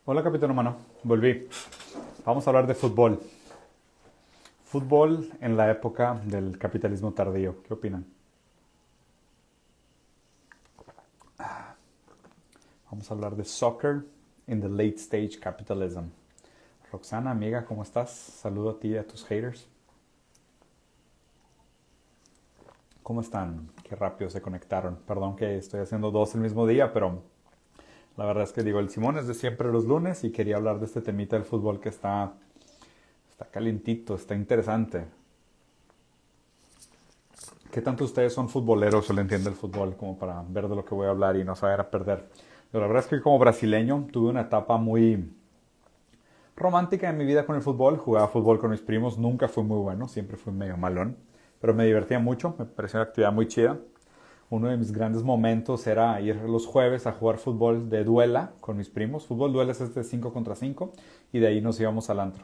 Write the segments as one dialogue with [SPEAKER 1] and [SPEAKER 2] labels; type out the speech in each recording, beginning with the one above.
[SPEAKER 1] Hola, capitán humano. Volví. Vamos a hablar de fútbol. Fútbol en la época del capitalismo tardío. ¿Qué opinan? Vamos a hablar de soccer in the late stage capitalism. Roxana, amiga, ¿cómo estás? Saludo a ti y a tus haters. ¿Cómo están? Qué rápido se conectaron. Perdón que estoy haciendo dos el mismo día, pero la verdad es que digo, el Simón es de siempre los lunes y quería hablar de este temita del fútbol que está calientito, está interesante. ¿Qué tanto ustedes son futboleros o le entienden el fútbol como para ver de lo que voy a hablar y no saber a perder? Pero la verdad es que como brasileño tuve una etapa muy romántica en mi vida con el fútbol. Jugaba fútbol con mis primos, nunca fui muy bueno, siempre fui medio malón, pero me divertía mucho, me parecía una actividad muy chida. Uno de mis grandes momentos era ir los jueves a jugar fútbol de duela con mis primos. Fútbol duela es este 5 contra 5 y de ahí nos íbamos al antro.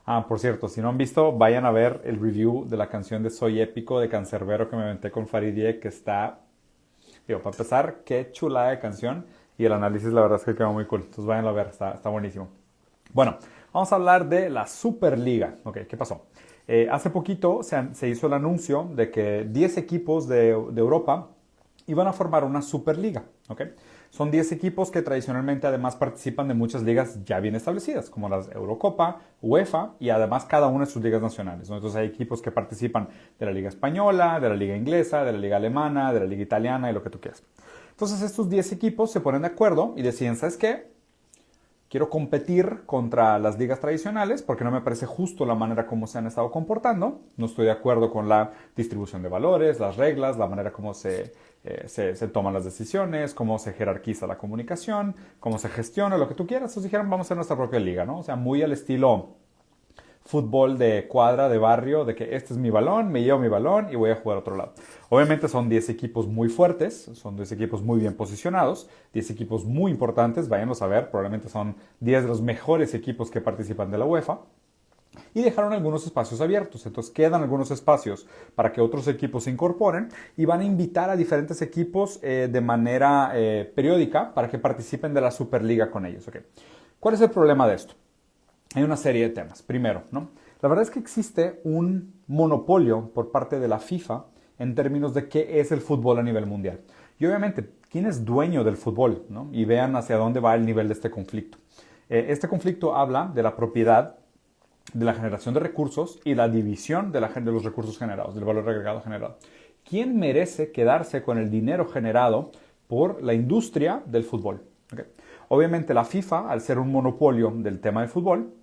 [SPEAKER 1] Ah, por cierto, si no han visto, vayan a ver el review de la canción de Soy Épico de Cancerbero que me aventé con Faridie, que está, digo, para empezar, qué chulada de canción y el análisis la verdad es que quedó muy cool. Entonces vayan a ver, está buenísimo. Bueno, vamos a hablar de la Superliga. Ok, ¿qué pasó? Hace poquito se hizo el anuncio de que 10 equipos de Europa iban a formar una Superliga. ¿Ok? Son 10 equipos que tradicionalmente además participan de muchas ligas ya bien establecidas, como las Eurocopa, UEFA y además cada una de sus ligas nacionales, ¿no? Entonces hay equipos que participan de la Liga Española, de la Liga Inglesa, de la Liga Alemana, de la Liga Italiana y lo que tú quieras. Entonces estos 10 equipos se ponen de acuerdo y deciden, ¿sabes qué? Quiero competir contra las ligas tradicionales porque no me parece justo la manera como se han estado comportando. No estoy de acuerdo con la distribución de valores, las reglas, la manera como se toman las decisiones, cómo se jerarquiza la comunicación, cómo se gestiona, lo que tú quieras. Entonces dijeron, vamos a hacer nuestra propia liga, ¿no? O sea, muy al estilo fútbol de cuadra, de barrio, de que este es mi balón, me llevo mi balón y voy a jugar a otro lado. Obviamente son 10 equipos muy fuertes, son 10 equipos muy bien posicionados, 10 equipos muy importantes, váyanos a ver, probablemente son 10 de los mejores equipos que participan de la UEFA. Y dejaron algunos espacios abiertos, entonces quedan algunos espacios para que otros equipos se incorporen y van a invitar a diferentes equipos de manera periódica para que participen de la Superliga con ellos. Okay. ¿Cuál es el problema de esto? Hay una serie de temas. Primero, ¿no? La verdad es que existe un monopolio por parte de la FIFA en términos de qué es el fútbol a nivel mundial. Y obviamente, ¿quién es dueño del fútbol? ¿No? Y vean hacia dónde va el nivel de este conflicto. Este conflicto habla de la propiedad, de la generación de recursos y la división de los recursos generados, del valor agregado generado. ¿Quién merece quedarse con el dinero generado por la industria del fútbol? ¿Okay? Obviamente la FIFA, al ser un monopolio del tema del fútbol,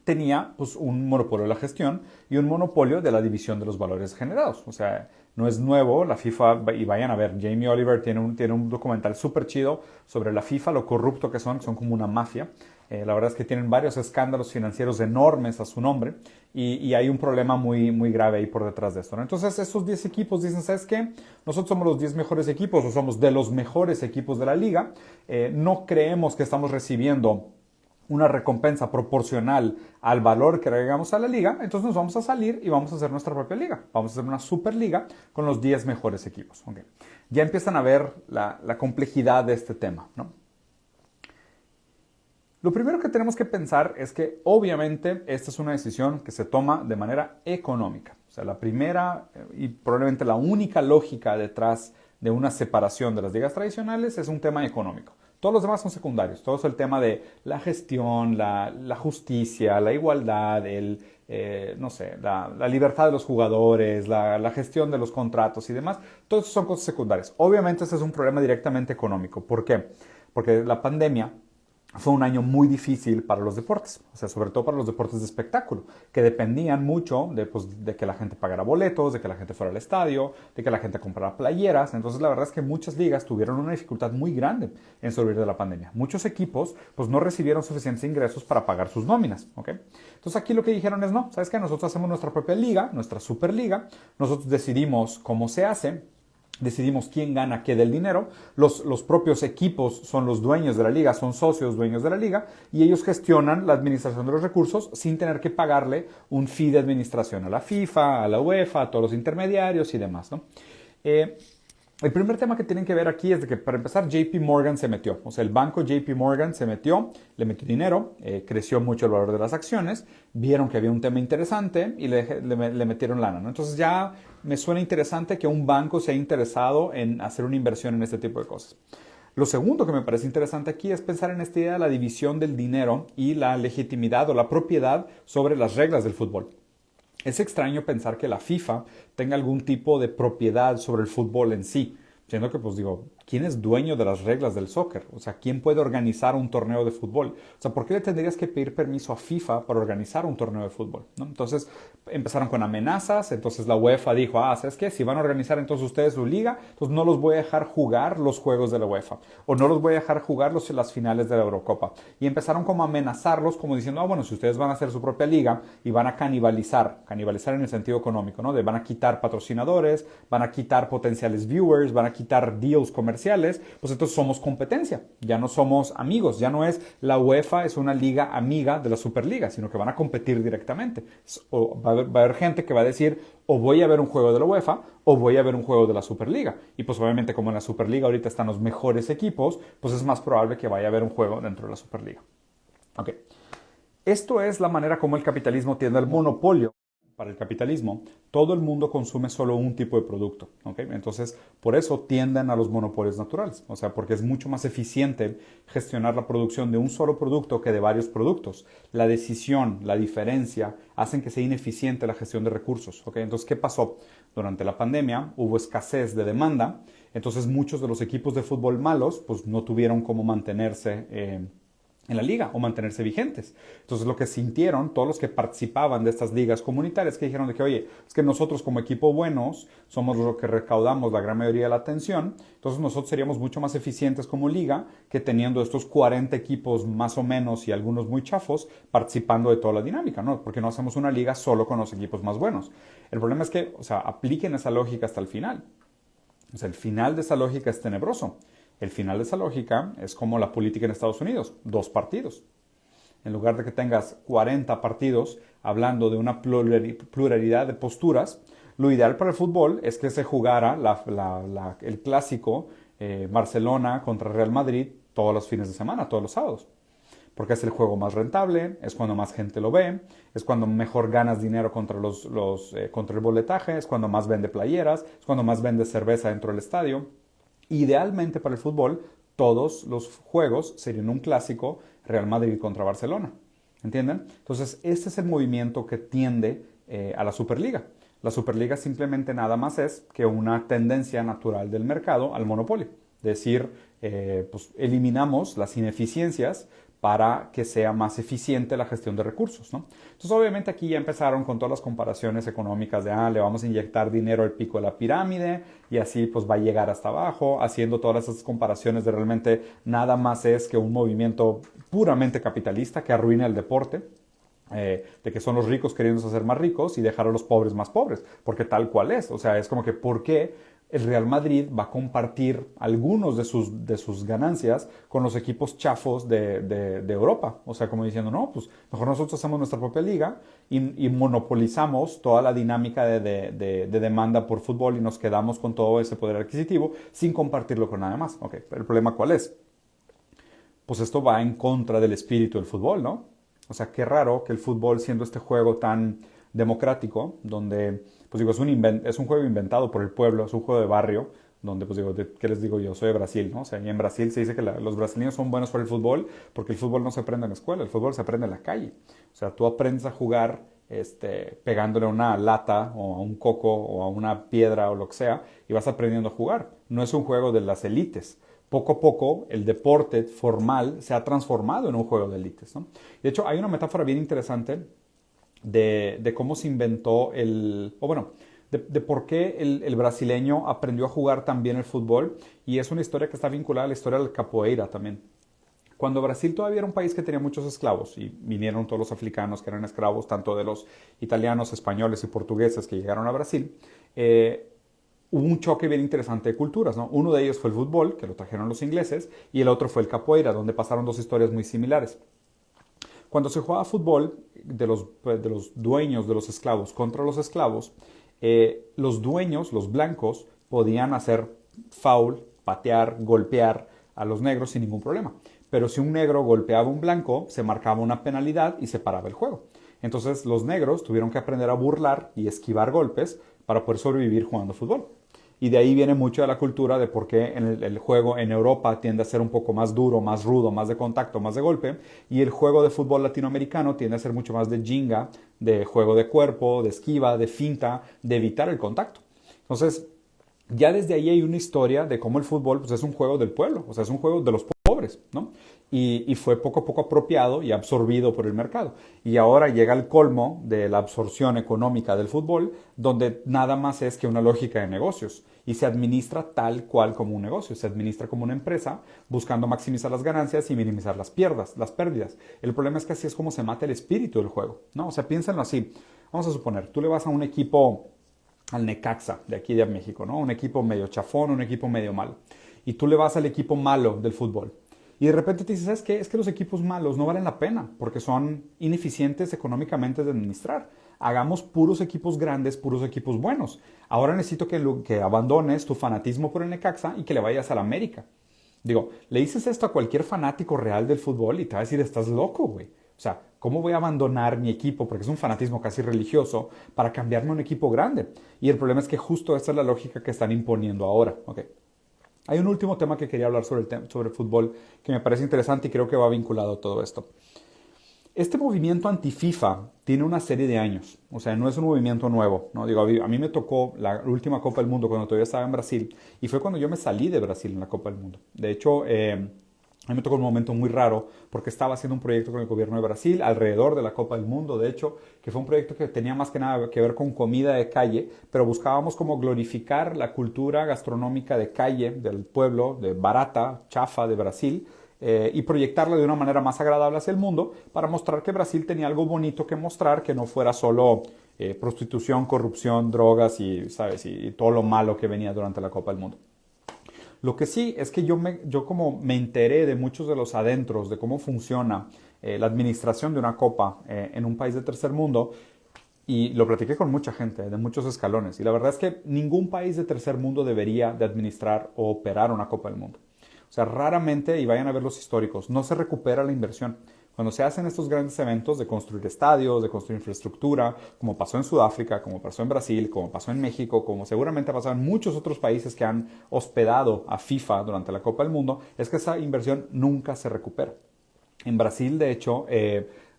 [SPEAKER 1] tenía pues, un monopolio de la gestión y un monopolio de la división de los valores generados. O sea, no es nuevo, la FIFA, y vayan a ver, Jamie Oliver tiene un documental súper chido sobre la FIFA, lo corrupto que son como una mafia. La verdad es que tienen varios escándalos financieros enormes a su nombre y hay un problema muy grave ahí por detrás de esto, ¿no? Entonces, estos 10 equipos dicen, ¿sabes qué? Nosotros somos los 10 mejores equipos o somos de los mejores equipos de la liga. No creemos que estamos recibiendo una recompensa proporcional al valor que agregamos a la liga, entonces nos vamos a salir y vamos a hacer nuestra propia liga. Vamos a hacer una superliga con los 10 mejores equipos. Okay. Ya empiezan a ver la complejidad de este tema, ¿no? Lo primero que tenemos que pensar es que obviamente esta es una decisión que se toma de manera económica. O sea, la primera y probablemente la única lógica detrás de una separación de las ligas tradicionales es un tema económico. Todos los demás son secundarios. Todo es el tema de la gestión, la justicia, la igualdad, no sé, la libertad de los jugadores, la gestión de los contratos y demás. Todo eso son cosas secundarias. Obviamente este es un problema directamente económico. ¿Por qué? Porque la pandemia fue un año muy difícil para los deportes, o sea, sobre todo para los deportes de espectáculo, que dependían mucho de que la gente pagara boletos, de que la gente fuera al estadio, de que la gente comprara playeras. Entonces, la verdad es que muchas ligas tuvieron una dificultad muy grande en sobrevivir de la pandemia. Muchos equipos, pues, no recibieron suficientes ingresos para pagar sus nóminas, ¿ok? Entonces, aquí lo que dijeron es, no, ¿sabes qué? Nosotros hacemos nuestra propia liga, nuestra superliga, nosotros decidimos cómo se hace, decidimos quién gana qué del dinero, los propios equipos son los dueños de la liga, son socios dueños de la liga y ellos gestionan la administración de los recursos sin tener que pagarle un fee de administración a la FIFA, a la UEFA, a todos los intermediarios y demás, ¿no? El primer tema que tienen que ver aquí es de que, para empezar, JP Morgan se metió. O sea, el banco JP Morgan se metió, le metió dinero, creció mucho el valor de las acciones, vieron que había un tema interesante y le metieron lana, ¿no? Entonces ya me suena interesante que un banco se haya interesado en hacer una inversión en este tipo de cosas. Lo segundo que me parece interesante aquí es pensar en esta idea de la división del dinero y la legitimidad o la propiedad sobre las reglas del fútbol. Es extraño pensar que la FIFA tenga algún tipo de propiedad sobre el fútbol en sí, siendo que, pues digo, ¿quién es dueño de las reglas del soccer? O sea, ¿quién puede organizar un torneo de fútbol? O sea, ¿por qué le tendrías que pedir permiso a FIFA para organizar un torneo de fútbol? ¿No? Entonces, empezaron con amenazas, entonces la UEFA dijo, ¿sabes qué? Si van a organizar entonces ustedes su liga, entonces no los voy a dejar jugar los juegos de la UEFA, o no los voy a dejar jugar las finales de la Eurocopa. Y empezaron como a amenazarlos, como diciendo, bueno, si ustedes van a hacer su propia liga y van a canibalizar en el sentido económico, ¿no? Van a quitar patrocinadores, van a quitar potenciales viewers, van a quitar deals comerciales, pues entonces somos competencia, ya no somos amigos, ya no es la UEFA es una liga amiga de la Superliga, sino que van a competir directamente. O va a haber gente que va a decir, o voy a ver un juego de la UEFA, o voy a ver un juego de la Superliga. Y pues obviamente como en la Superliga ahorita están los mejores equipos, pues es más probable que vaya a haber un juego dentro de la Superliga. Ok. Esto es la manera como el capitalismo tiende al monopolio. Para el capitalismo, todo el mundo consume solo un tipo de producto, ¿okay? Entonces, por eso tienden a los monopolios naturales, o sea, porque es mucho más eficiente gestionar la producción de un solo producto que de varios productos. La decisión, la diferencia, hacen que sea ineficiente la gestión de recursos, ¿okay? Entonces, ¿qué pasó? Durante la pandemia hubo escasez de demanda, entonces muchos de los equipos de fútbol malos, pues no tuvieron cómo mantenerse en la liga o mantenerse vigentes. Entonces lo que sintieron todos los que participaban de estas ligas comunitarias, que dijeron de que, oye, es que nosotros como equipo buenos somos los que recaudamos la gran mayoría de la atención, entonces nosotros seríamos mucho más eficientes como liga que teniendo estos 40 equipos más o menos y algunos muy chafos participando de toda la dinámica, ¿no? Porque no hacemos una liga solo con los equipos más buenos. El problema es que, o sea, apliquen esa lógica hasta el final. O sea, el final de esa lógica es tenebroso. El final de esa lógica es como la política en Estados Unidos, 2 partidos. En lugar de que tengas 40 partidos hablando de una pluralidad de posturas, lo ideal para el fútbol es que se jugara el clásico Barcelona contra Real Madrid todos los fines de semana, todos los sábados. Porque es el juego más rentable, es cuando más gente lo ve, es cuando mejor ganas dinero contra el boletaje, es cuando más vende playeras, es cuando más vende cerveza dentro del estadio. Idealmente para el fútbol, todos los juegos serían un clásico Real Madrid contra Barcelona. ¿Entienden? Entonces, este es el movimiento que tiende a la Superliga. La Superliga simplemente nada más es que una tendencia natural del mercado al monopolio. Es decir, pues eliminamos las ineficiencias para que sea más eficiente la gestión de recursos, ¿no? Entonces, obviamente aquí ya empezaron con todas las comparaciones económicas de, le vamos a inyectar dinero al pico de la pirámide y así pues va a llegar hasta abajo, haciendo todas esas comparaciones de realmente nada más es que un movimiento puramente capitalista que arruina el deporte. De que son los ricos queriéndose hacer más ricos y dejar a los pobres más pobres, porque tal cual es, o sea, es como que ¿por qué el Real Madrid va a compartir algunos de sus ganancias con los equipos chafos de Europa? O sea, como diciendo, no, pues mejor nosotros hacemos nuestra propia liga y monopolizamos toda la dinámica de demanda por fútbol y nos quedamos con todo ese poder adquisitivo sin compartirlo con nada más. Ok, pero el problema ¿cuál es? Pues esto va en contra del espíritu del fútbol, ¿no? O sea, qué raro que el fútbol, siendo este juego tan democrático, donde, pues digo, es un juego inventado por el pueblo, es un juego de barrio, donde, pues digo, ¿qué les digo yo? Soy de Brasil, ¿no? O sea, y en Brasil se dice que los brasileños son buenos para el fútbol porque el fútbol no se aprende en la escuela, el fútbol se aprende en la calle. O sea, tú aprendes a jugar pegándole a una lata o a un coco o a una piedra o lo que sea y vas aprendiendo a jugar. No es un juego de las élites. Poco a poco el deporte formal se ha transformado en un juego de élites, ¿no? De hecho, hay una metáfora bien interesante de cómo se inventó de por qué el brasileño aprendió a jugar tan bien el fútbol, y es una historia que está vinculada a la historia del capoeira también. Cuando Brasil todavía era un país que tenía muchos esclavos y vinieron todos los africanos que eran esclavos, tanto de los italianos, españoles y portugueses que llegaron a Brasil, hubo un choque bien interesante de culturas, ¿no? Uno de ellos fue el fútbol, que lo trajeron los ingleses, y el otro fue el capoeira, donde pasaron 2 historias muy similares. Cuando se jugaba fútbol de los dueños de los esclavos contra los esclavos, los dueños, los blancos, podían hacer foul, patear, golpear a los negros sin ningún problema. Pero si un negro golpeaba a un blanco, se marcaba una penalidad y se paraba el juego. Entonces los negros tuvieron que aprender a burlar y esquivar golpes para poder sobrevivir jugando fútbol. Y de ahí viene mucho de la cultura de por qué el juego en Europa tiende a ser un poco más duro, más rudo, más de contacto, más de golpe. Y el juego de fútbol latinoamericano tiende a ser mucho más de jinga, de juego de cuerpo, de esquiva, de finta, de evitar el contacto. Entonces, ya desde ahí hay una historia de cómo el fútbol pues, es un juego del pueblo, o sea, es un juego de los pobres, ¿no? Y fue poco a poco apropiado y absorbido por el mercado. Y ahora llega el colmo de la absorción económica del fútbol, donde nada más es que una lógica de negocios. Y se administra tal cual como un negocio, se administra como una empresa, buscando maximizar las ganancias y minimizar las pérdidas. El problema es que así es como se mata el espíritu del juego, ¿no? O sea, piénsenlo así. Vamos a suponer, tú le vas a un equipo, al Necaxa, de aquí de México, ¿no? Un equipo medio chafón, un equipo medio malo. Y tú le vas al equipo malo del fútbol. Y de repente te dices, ¿sabes qué? Es que los equipos malos no valen la pena porque son ineficientes económicamente de administrar. Hagamos puros equipos grandes, puros equipos buenos. Ahora necesito que abandones tu fanatismo por el Necaxa y que le vayas al América. Digo, le dices esto a cualquier fanático real del fútbol y te va a decir, estás loco, güey. O sea, ¿cómo voy a abandonar mi equipo? Porque es un fanatismo casi religioso para cambiarme a un equipo grande. Y el problema es que justo esa es la lógica que están imponiendo ahora. Okay. Hay un último tema que quería hablar sobre el fútbol que me parece interesante y creo que va vinculado a todo esto. Este movimiento anti-FIFA tiene una serie de años, o sea, no es un movimiento nuevo, ¿no? Digo, a mí me tocó la última Copa del Mundo cuando todavía estaba en Brasil y fue cuando yo me salí de Brasil en la Copa del Mundo. De hecho, a mí me tocó un momento muy raro porque estaba haciendo un proyecto con el gobierno de Brasil alrededor de la Copa del Mundo, de hecho, que fue un proyecto que tenía más que nada que ver con comida de calle, pero buscábamos como glorificar la cultura gastronómica de calle del pueblo, de barata, chafa de Brasil, y proyectarla de una manera más agradable hacia el mundo para mostrar que Brasil tenía algo bonito que mostrar, que no fuera solo prostitución, corrupción, drogas y, ¿sabes? Y todo lo malo que venía durante la Copa del Mundo. Lo que sí es que yo como me enteré de muchos de los adentros, de cómo funciona la administración de una copa en un país de tercer mundo, y lo platiqué con mucha gente de muchos escalones. Y la verdad es que ningún país de tercer mundo debería de administrar o operar una Copa del Mundo. O sea, raramente, y vayan a ver los históricos, no se recupera la inversión. Cuando se hacen estos grandes eventos de construir estadios, de construir infraestructura, como pasó en Sudáfrica, como pasó en Brasil, como pasó en México, como seguramente ha pasado en muchos otros países que han hospedado a FIFA durante la Copa del Mundo, es que esa inversión nunca se recupera. En Brasil, de hecho,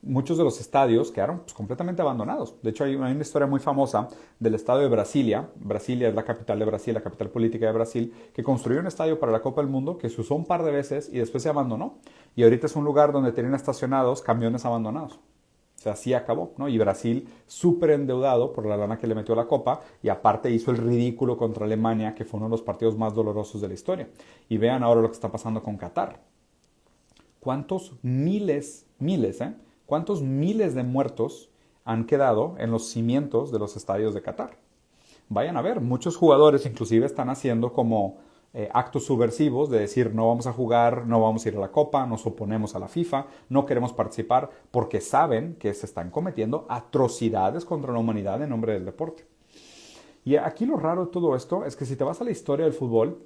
[SPEAKER 1] muchos de los estadios quedaron pues, completamente abandonados. De hecho, hay una historia muy famosa del estadio de Brasilia. Brasilia es la capital de Brasil, la capital política de Brasil, que construyó un estadio para la Copa del Mundo que se usó un par de veces y después se abandonó. Y ahorita es un lugar donde tienen estacionados camiones abandonados. O sea, así acabó, ¿no? Y Brasil súper endeudado por la lana que le metió a la Copa y aparte hizo el ridículo contra Alemania, que fue uno de los partidos más dolorosos de la historia. Y vean ahora lo que está pasando con Qatar. ¿Cuántos cuántos miles de muertos han quedado en los cimientos de los estadios de Qatar? Vayan a ver, muchos jugadores inclusive están haciendo como actos subversivos de decir no vamos a jugar, no vamos a ir a la Copa, nos oponemos a la FIFA, no queremos participar porque saben que se están cometiendo atrocidades contra la humanidad en nombre del deporte. Y aquí lo raro de todo esto es que si te vas a la historia del fútbol,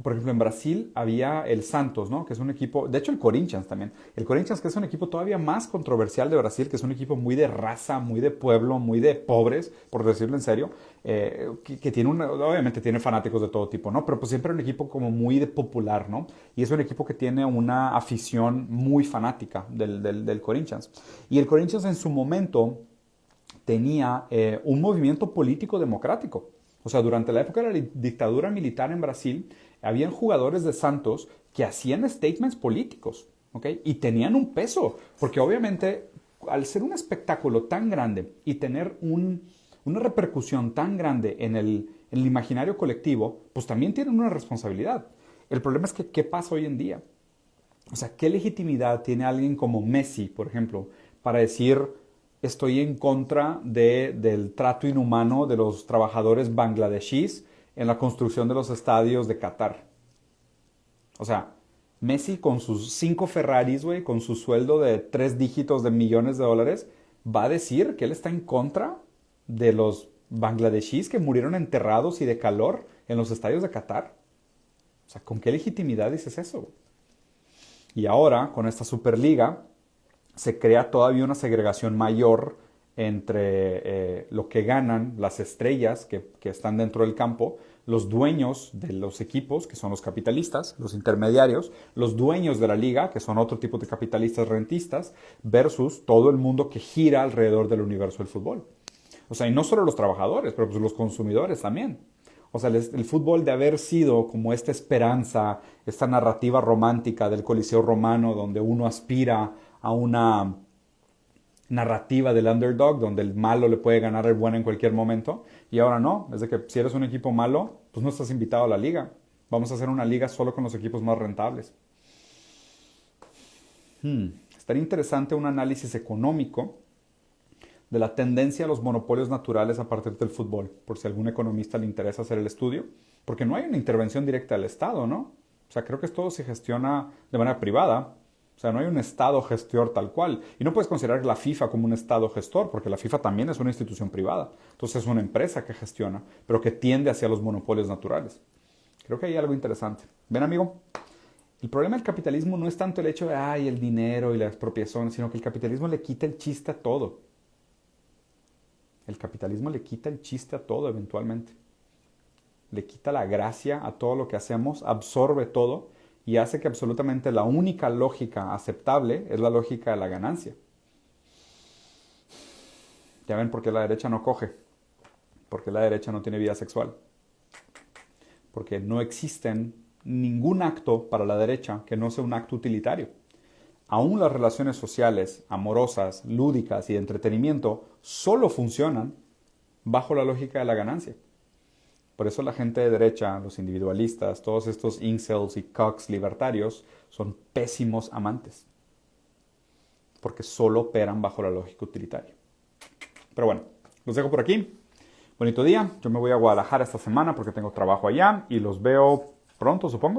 [SPEAKER 1] por ejemplo, en Brasil había el Santos, ¿no? Que es un equipo, de hecho el Corinthians también. El Corinthians, que es un equipo todavía más controversial de Brasil, que es un equipo muy de raza, muy de pueblo, muy de pobres, por decirlo en serio, que tiene obviamente tiene fanáticos de todo tipo, ¿no? Pero pues siempre un equipo como muy de popular, ¿no? Y es un equipo que tiene una afición muy fanática del Corinthians. Y el Corinthians en su momento tenía un movimiento político democrático. O sea, durante la época de la dictadura militar en Brasil, habían jugadores de Santos que hacían statements políticos, ¿ok? Y tenían un peso, porque obviamente al ser un espectáculo tan grande y tener una repercusión tan grande en el imaginario colectivo, pues también tienen una responsabilidad. El problema es que, ¿qué pasa hoy en día? O sea, ¿qué legitimidad tiene alguien como Messi, por ejemplo, para decir estoy en contra del trato inhumano de los trabajadores bangladeshíes en la construcción de los estadios de Qatar? O sea, Messi con sus 5 Ferraris, güey, con su sueldo de 3 dígitos de millones de dólares, va a decir que él está en contra de los bangladeshíes que murieron enterrados y de calor en los estadios de Qatar. O sea, ¿con qué legitimidad dices eso? Y ahora, con esta Superliga, se crea todavía una segregación mayor entre lo que ganan las estrellas que están dentro del campo, los dueños de los equipos, que son los capitalistas, los intermediarios, los dueños de la liga, que son otro tipo de capitalistas rentistas, versus todo el mundo que gira alrededor del universo del fútbol. O sea, y no solo los trabajadores, pero pues los consumidores también. O sea, el fútbol de haber sido como esta esperanza, esta narrativa romántica del Coliseo Romano, donde uno aspira a una narrativa del underdog, donde el malo le puede ganar al bueno en cualquier momento, y ahora no, es de que si eres un equipo malo, pues no estás invitado a la liga. Vamos a hacer una liga solo con los equipos más rentables. Estaría interesante un análisis económico de la tendencia a los monopolios naturales a partir del fútbol, por si a algún economista le interesa hacer el estudio, porque no hay una intervención directa del Estado, ¿no? O sea, creo que todo se gestiona de manera privada. O sea, no hay un Estado gestor tal cual. Y no puedes considerar la FIFA como un Estado gestor, porque la FIFA también es una institución privada. Entonces es una empresa que gestiona, pero que tiende hacia los monopolios naturales. Creo que hay algo interesante. ¿Ven, amigo? El problema del capitalismo no es tanto el hecho de, el dinero y la expropiación, sino que el capitalismo le quita el chiste a todo. El capitalismo le quita el chiste a todo eventualmente. Le quita la gracia a todo lo que hacemos, absorbe todo y hace que absolutamente la única lógica aceptable es la lógica de la ganancia. Ya ven por qué la derecha no coge, porque la derecha no tiene vida sexual, porque no existe ningún acto para la derecha que no sea un acto utilitario. Aún las relaciones sociales, amorosas, lúdicas y de entretenimiento solo funcionan bajo la lógica de la ganancia. Por eso la gente de derecha, los individualistas, todos estos incels y cucks libertarios son pésimos amantes. Porque solo operan bajo la lógica utilitaria. Pero bueno, los dejo por aquí. Bonito día. Yo me voy a Guadalajara esta semana porque tengo trabajo allá y los veo pronto, supongo.